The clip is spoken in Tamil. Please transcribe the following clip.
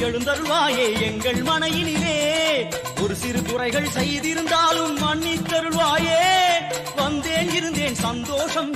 எழுந்தருள்வாயே எங்கள் மனையினிலே. ஒரு சிறு குறைகள் செய்திருந்தாலும் மன்னித்தருள்வாயே. வந்தேன் இருந்தேன் சந்தோஷம்.